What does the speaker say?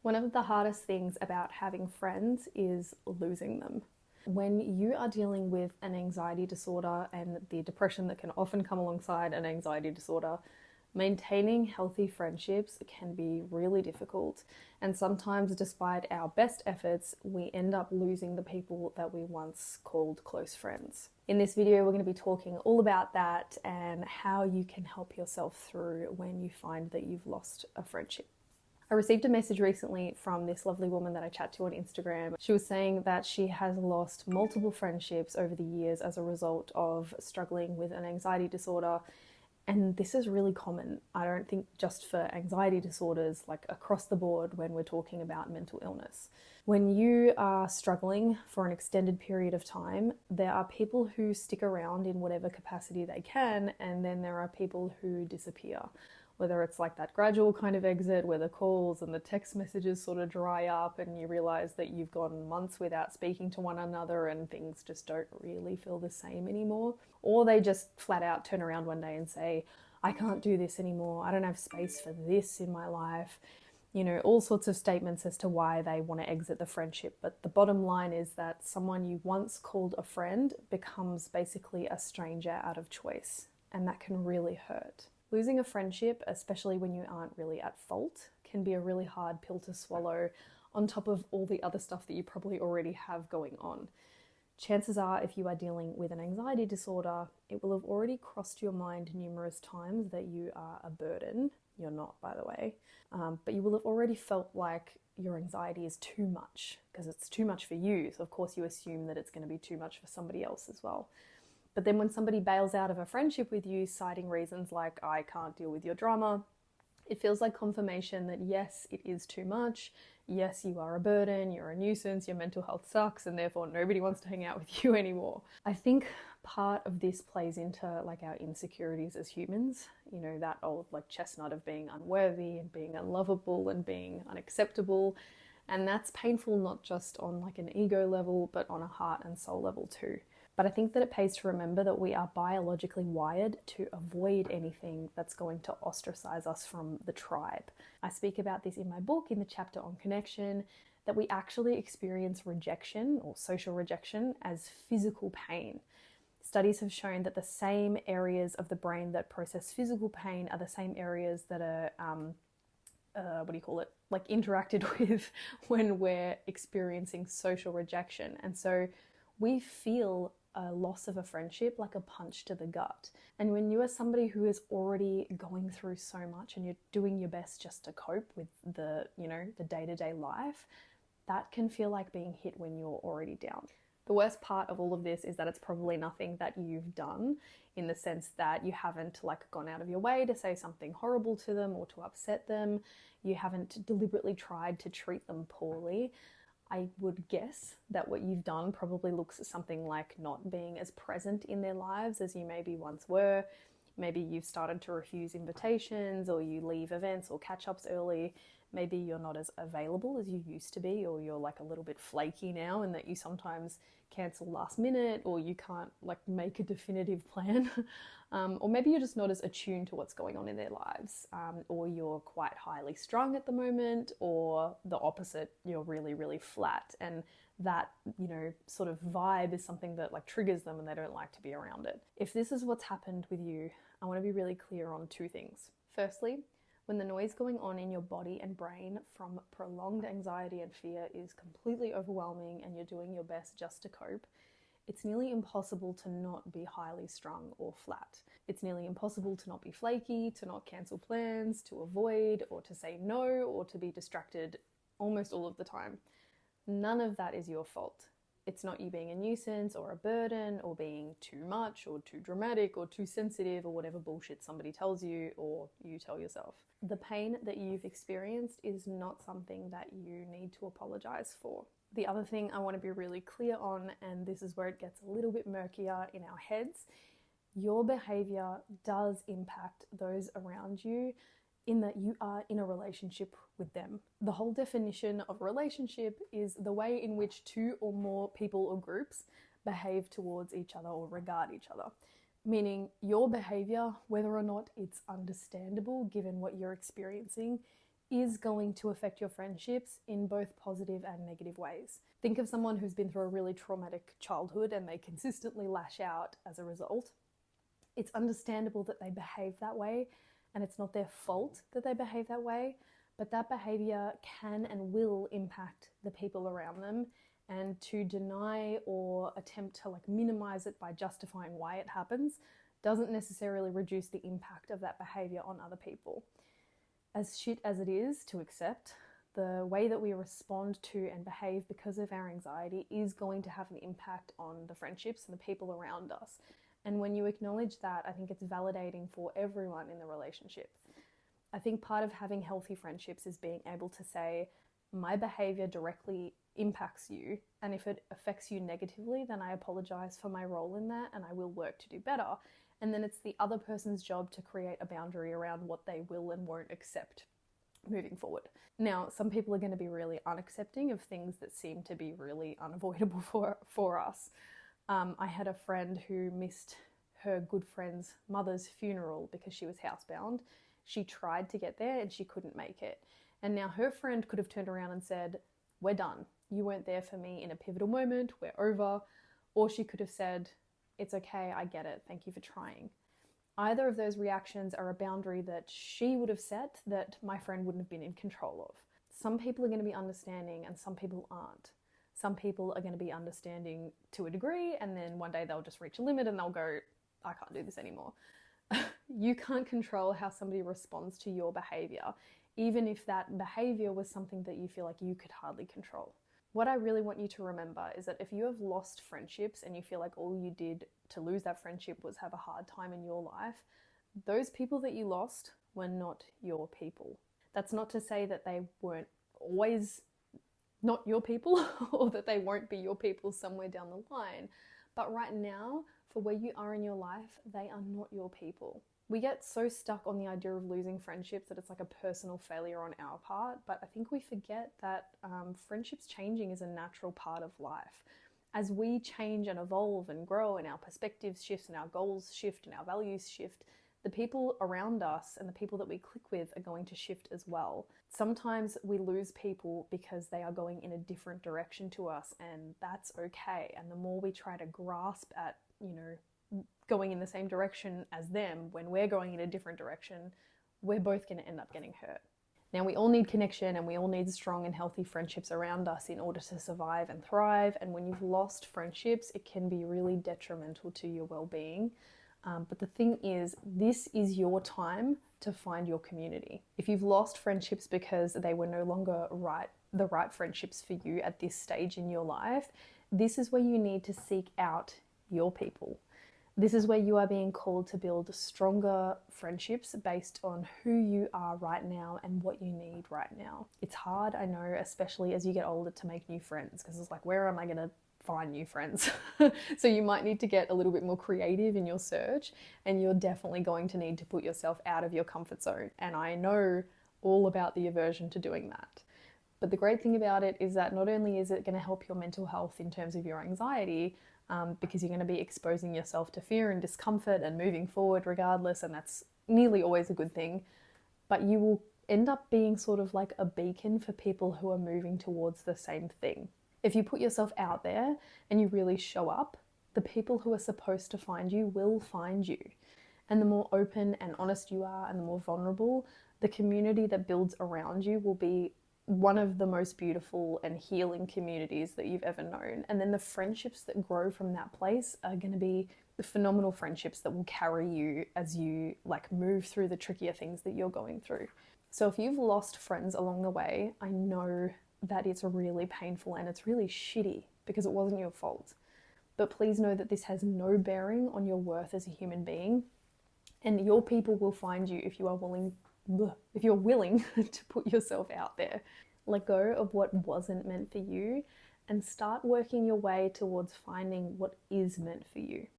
One of the hardest things about having friends is losing them. When you are dealing with an anxiety disorder and the depression that can often come alongside an anxiety disorder, maintaining healthy friendships can be really difficult. And sometimes, despite our best efforts, we end up losing the people that we once called close friends. In this video, we're going to be talking all about that and how you can help yourself through when you find that you've lost a friendship. I received a message recently from this lovely woman that I chat to on Instagram. She was saying that she has lost multiple friendships over the years as a result of struggling with an anxiety disorder. And this is really common. I don't think just for anxiety disorders, like across the board when we're talking about mental illness. When you are struggling for an extended period of time, there are people who stick around in whatever capacity they can, and then there are people who disappear. Whether it's like that gradual kind of exit where the calls and the text messages sort of dry up and you realize that you've gone months without speaking to one another and things just don't really feel the same anymore. Or they just flat out turn around one day and say, I can't do this anymore. I don't have space for this in my life. You know, all sorts of statements as to why they want to exit the friendship. But the bottom line is that someone you once called a friend becomes basically a stranger out of choice. And that can really hurt. Losing a friendship, especially when you aren't really at fault, can be a really hard pill to swallow on top of all the other stuff that you probably already have going on. Chances are, if you are dealing with an anxiety disorder, it will have already crossed your mind numerous times that you are a burden. You're not, by the way. But you will have already felt like your anxiety is too much because it's too much for you. So of course you assume that it's going to be too much for somebody else as well. But then when somebody bails out of a friendship with you, citing reasons like, I can't deal with your drama, it feels like confirmation that yes, it is too much. Yes, you are a burden, you're a nuisance, your mental health sucks, and therefore nobody wants to hang out with you anymore. I think part of this plays into like our insecurities as humans, you know, that old like chestnut of being unworthy and being unlovable and being unacceptable. And that's painful not just on like an ego level, but on a heart and soul level too. But I think that it pays to remember that we are biologically wired to avoid anything that's going to ostracize us from the tribe. I speak about this in my book, in the chapter on connection, that we actually experience rejection or social rejection as physical pain. Studies have shown that the same areas of the brain that process physical pain are the same areas that are, like interacted with when we're experiencing social rejection. And so we feel a loss of a friendship like a punch to the gut. And when you are somebody who is already going through so much and you're doing your best just to cope with the day-to-day life, that can feel like being hit when you're already down. The worst part of all of this is that it's probably nothing that you've done, in the sense that you haven't like gone out of your way to say something horrible to them or to upset them. You haven't deliberately tried to treat them poorly. I would guess that what you've done probably looks something like not being as present in their lives as you maybe once were. Maybe you've started to refuse invitations, or you leave events or catch-ups early. Maybe you're not as available as you used to be, or you're like a little bit flaky now and that you sometimes cancel last minute, or you can't like make a definitive plan. Or maybe you're just not as attuned to what's going on in their lives, or you're quite highly strung at the moment, or the opposite, you're really, really flat. And that, you know, sort of vibe is something that like triggers them and they don't like to be around it. If this is what's happened with you, I want to be really clear on two things. Firstly, when the noise going on in your body and brain from prolonged anxiety and fear is completely overwhelming and you're doing your best just to cope, it's nearly impossible to not be highly strung or flat. It's nearly impossible to not be flaky, to not cancel plans, to avoid or to say no, or to be distracted almost all of the time. None of that is your fault. It's not you being a nuisance or a burden or being too much or too dramatic or too sensitive or whatever bullshit somebody tells you or you tell yourself. The pain that you've experienced is not something that you need to apologize for. The other thing I want to be really clear on, and this is where it gets a little bit murkier in our heads, your behaviour does impact those around you in that you are in a relationship with them. The whole definition of a relationship is the way in which two or more people or groups behave towards each other or regard each other. Meaning your behaviour, whether or not it's understandable given what you're experiencing, is going to affect your friendships in both positive and negative ways. Think of someone who's been through a really traumatic childhood and they consistently lash out as a result. It's understandable that they behave that way, and it's not their fault that they behave that way, but that behavior can and will impact the people around them. And to deny or attempt to minimize it by justifying why it happens doesn't necessarily reduce the impact of that behavior on other people. As shit as it is to accept, the way that we respond to and behave because of our anxiety is going to have an impact on the friendships and the people around us. And when you acknowledge that, I think it's validating for everyone in the relationship. I think part of having healthy friendships is being able to say, my behavior directly impacts you, and if it affects you negatively, then I apologize for my role in that and I will work to do better. And then it's the other person's job to create a boundary around what they will and won't accept moving forward. Now, some people are going to be really unaccepting of things that seem to be really unavoidable for us. I had a friend who missed her good friend's mother's funeral because she was housebound. She tried to get there and she couldn't make it. And now her friend could have turned around and said, we're done. You weren't there for me in a pivotal moment. We're over. Or she could have said, it's okay, I get it. Thank you for trying. Either of those reactions are a boundary that she would have set that my friend wouldn't have been in control of. Some people are going to be understanding and some people aren't. Some people are going to be understanding to a degree, and then one day they'll just reach a limit and they'll go, I can't do this anymore. You can't control how somebody responds to your behavior, even if that behavior was something that you feel like you could hardly control. What I really want you to remember is that if you have lost friendships and you feel like all you did to lose that friendship was have a hard time in your life, those people that you lost were not your people. That's not to say that they weren't always not your people or that they won't be your people somewhere down the line. But right now, for where you are in your life, they are not your people. We get so stuck on the idea of losing friendships that it's like a personal failure on our part, but I think we forget that friendships changing is a natural part of life. As we change and evolve and grow and our perspectives shift and our goals shift and our values shift, the people around us and the people that we click with are going to shift as well. Sometimes we lose people because they are going in a different direction to us, and that's okay. And the more we try to grasp at, going in the same direction as them when we're going in a different direction, we're both going to end up getting hurt. Now, we all need connection and we all need strong and healthy friendships around us in order to survive and thrive. And when you've lost friendships, it can be really detrimental to your well-being. But the thing is, this is your time to find your community. If you've lost friendships because they were no longer the right friendships for you at this stage in your life, this is where you need to seek out your people. This is where you are being called to build stronger friendships based on who you are right now and what you need right now. It's hard, I know, especially as you get older, to make new friends, because it's like, where am I going to find new friends? So you might need to get a little bit more creative in your search, and you're definitely going to need to put yourself out of your comfort zone. And I know all about the aversion to doing that. But the great thing about it is that not only is it going to help your mental health in terms of your anxiety, because you're going to be exposing yourself to fear and discomfort and moving forward regardless, and that's nearly always a good thing, but you will end up being sort of like a beacon for people who are moving towards the same thing. If you put yourself out there and you really show up, the people who are supposed to find you will find you. And the more open and honest you are and the more vulnerable, the community that builds around you will be one of the most beautiful and healing communities that you've ever known. And then the friendships that grow from that place are going to be the phenomenal friendships that will carry you as you move through the trickier things that you're going through. So if you've lost friends along the way, I know that it's really painful and it's really shitty because it wasn't your fault. But please know that this has no bearing on your worth as a human being, and your people will find you if you're willing to put yourself out there. Let go of what wasn't meant for you and start working your way towards finding what is meant for you.